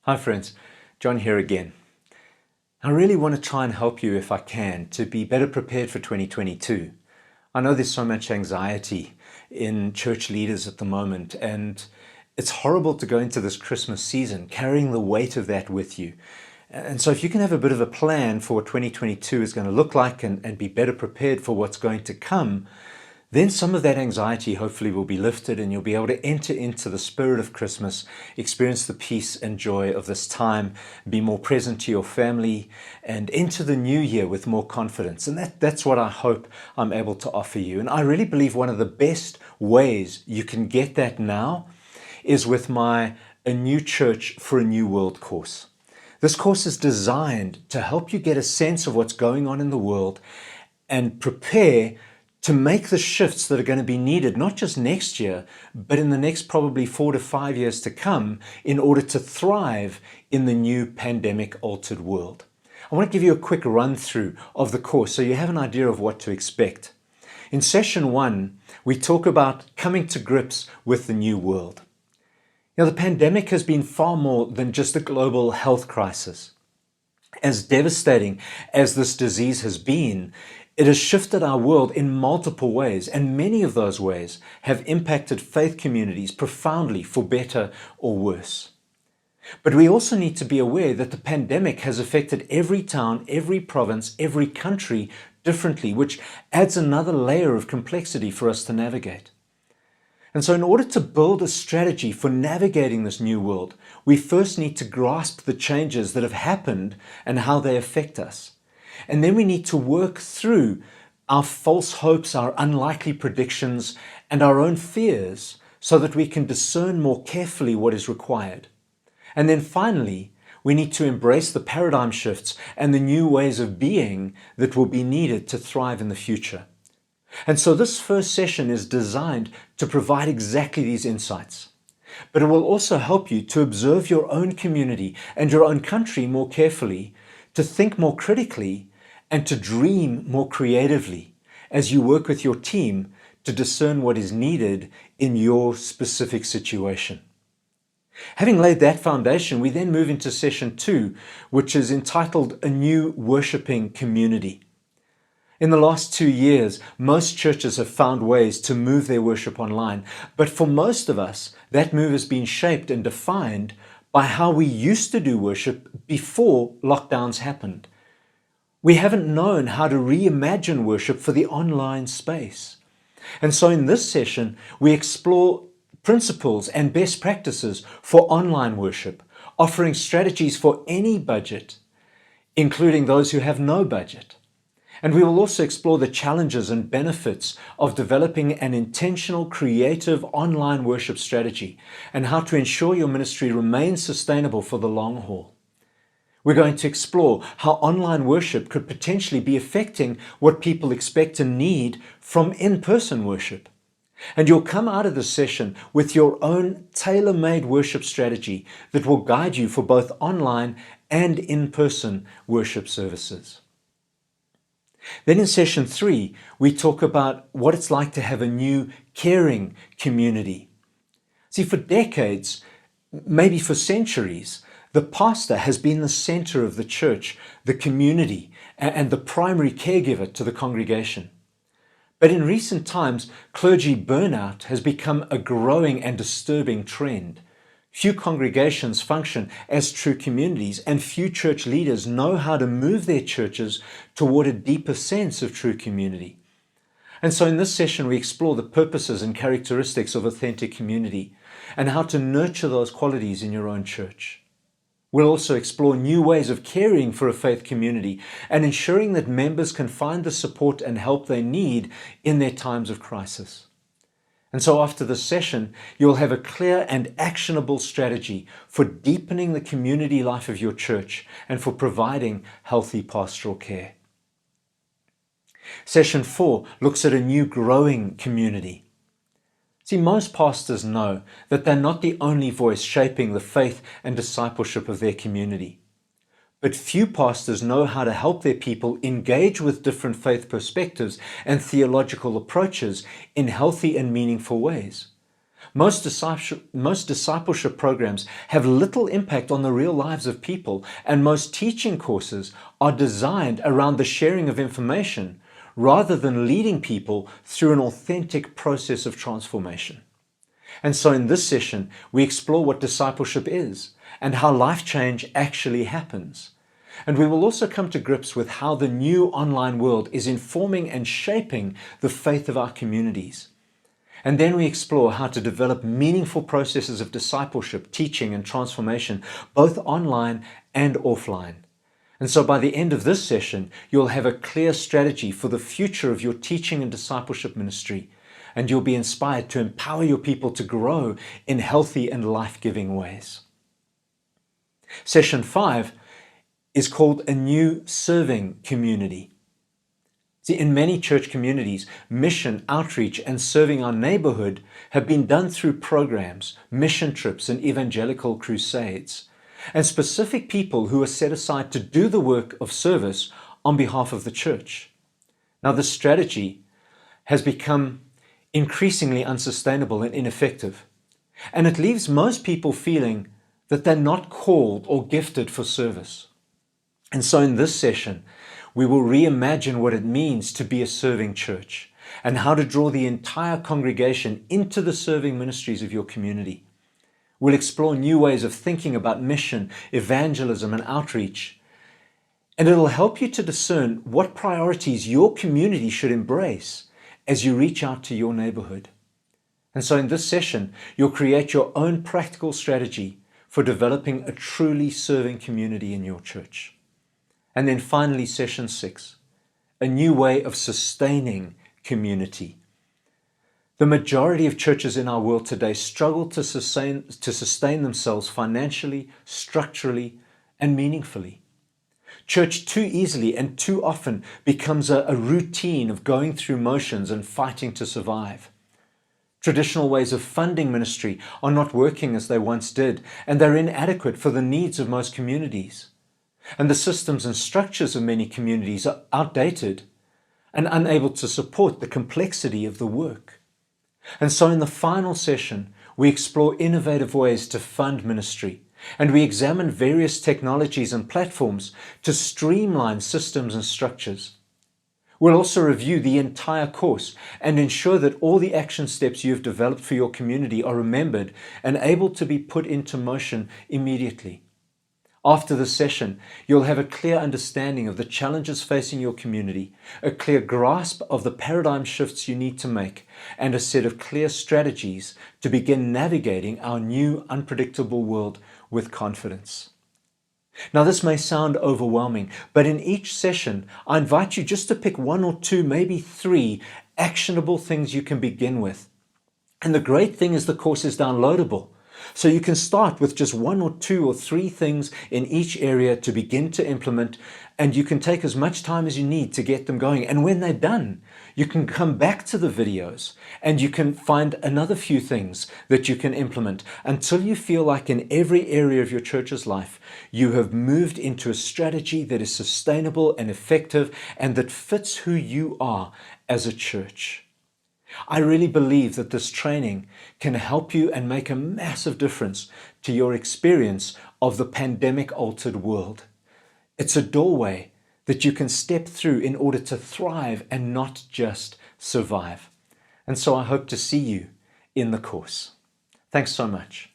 Hi friends, John here again. I really want to try and help you if I can to be better prepared for 2022. I know there's so much anxiety in church leaders at the moment, and it's horrible to go into this Christmas season carrying the weight of that with you. And so if you can have a bit of a plan for what 2022 is going to look like and be better prepared for what's going to come, then some of that anxiety hopefully will be lifted and you'll be able to enter into the spirit of Christmas, experience the peace and joy of this time, be more present to your family, and enter the new year with more confidence. And that's what I hope I'm able to offer you. And I really believe one of the best ways you can get that now is with my A New Church for a New World course. This course is designed to help you get a sense of what's going on in the world and prepare to make the shifts that are going to be needed, not just next year, but in the next probably 4 to 5 years to come in order to thrive in the new pandemic-altered world. I want to give you a quick run through of the course so you have an idea of what to expect. In session 1, we talk about coming to grips with the new world. Now, the pandemic has been far more than just a global health crisis. As devastating as this disease has been, it has shifted our world in multiple ways, and many of those ways have impacted faith communities profoundly, for better or worse. But we also need to be aware that the pandemic has affected every town, every province, every country differently, which adds another layer of complexity for us to navigate. And so in order to build a strategy for navigating this new world, we first need to grasp the changes that have happened and how they affect us. And then we need to work through our false hopes, our unlikely predictions, and our own fears so that we can discern more carefully what is required. And then finally, we need to embrace the paradigm shifts and the new ways of being that will be needed to thrive in the future. And so this first session is designed to provide exactly these insights. But it will also help you to observe your own community and your own country more carefully, to think more critically, and to dream more creatively as you work with your team to discern what is needed in your specific situation. Having laid that foundation, we then move into session 2, which is entitled A New Worshipping Community. In the last 2 years, most churches have found ways to move their worship online, but for most of us, that move has been shaped and defined by how we used to do worship before lockdowns happened. We haven't known how to reimagine worship for the online space. And so in this session, we explore principles and best practices for online worship, offering strategies for any budget, including those who have no budget. And we will also explore the challenges and benefits of developing an intentional, creative online worship strategy and how to ensure your ministry remains sustainable for the long haul. We're going to explore how online worship could potentially be affecting what people expect and need from in-person worship. And you'll come out of this session with your own tailor-made worship strategy that will guide you for both online and in-person worship services. Then in session 3, we talk about what it's like to have a new caring community. See, for decades, maybe for centuries, the pastor has been the center of the church, the community, and the primary caregiver to the congregation. But in recent times, clergy burnout has become a growing and disturbing trend. Few congregations function as true communities, and few church leaders know how to move their churches toward a deeper sense of true community. And so in this session, we explore the purposes and characteristics of authentic community and how to nurture those qualities in your own church. We'll also explore new ways of caring for a faith community and ensuring that members can find the support and help they need in their times of crisis. And so after this session, you'll have a clear and actionable strategy for deepening the community life of your church and for providing healthy pastoral care. Session 4 looks at a new growing community. See, most pastors know that they're not the only voice shaping the faith and discipleship of their community. But few pastors know how to help their people engage with different faith perspectives and theological approaches in healthy and meaningful ways. Most discipleship programs have little impact on the real lives of people, and most teaching courses are designed around the sharing of information rather than leading people through an authentic process of transformation. And so in this session, we explore what discipleship is and how life change actually happens. And we will also come to grips with how the new online world is informing and shaping the faith of our communities. And then we explore how to develop meaningful processes of discipleship, teaching, and transformation, both online and offline. And so by the end of this session, you'll have a clear strategy for the future of your teaching and discipleship ministry, and you'll be inspired to empower your people to grow in healthy and life-giving ways. Session 5 is called A New Serving Community. See, in many church communities, mission, outreach, and serving our neighborhood have been done through programs, mission trips, and evangelical crusades, and specific people who are set aside to do the work of service on behalf of the church. Now, this strategy has become increasingly unsustainable and ineffective, and it leaves most people feeling that they're not called or gifted for service. And so in this session, we will reimagine what it means to be a serving church and how to draw the entire congregation into the serving ministries of your community. We'll explore new ways of thinking about mission, evangelism, and outreach. And it'll help you to discern what priorities your community should embrace as you reach out to your neighborhood. And so in this session, you'll create your own practical strategy for developing a truly serving community in your church. And then finally, session 6, a new way of sustaining community. The majority of churches in our world today struggle to sustain themselves financially, structurally, and meaningfully. Church too easily and too often becomes a routine of going through motions and fighting to survive. Traditional ways of funding ministry are not working as they once did, and they're inadequate for the needs of most communities. And the systems and structures of many communities are outdated and unable to support the complexity of the work. And so in the final session, we explore innovative ways to fund ministry, and we examine various technologies and platforms to streamline systems and structures. We'll also review the entire course and ensure that all the action steps you've developed for your community are remembered and able to be put into motion immediately. After the session, you'll have a clear understanding of the challenges facing your community, a clear grasp of the paradigm shifts you need to make, and a set of clear strategies to begin navigating our new unpredictable world with confidence. Now, this may sound overwhelming, but in each session, I invite you just to pick 1 or 2, maybe 3 actionable things you can begin with. And the great thing is the course is downloadable. So you can start with just 1 or 2 or 3 things in each area to begin to implement, and you can take as much time as you need to get them going. And when they're done, you can come back to the videos and you can find another few things that you can implement until you feel like in every area of your church's life, you have moved into a strategy that is sustainable and effective and that fits who you are as a church. I really believe that this training can help you and make a massive difference to your experience of the pandemic-altered world. It's a doorway that you can step through in order to thrive and not just survive. And so I hope to see you in the course. Thanks so much.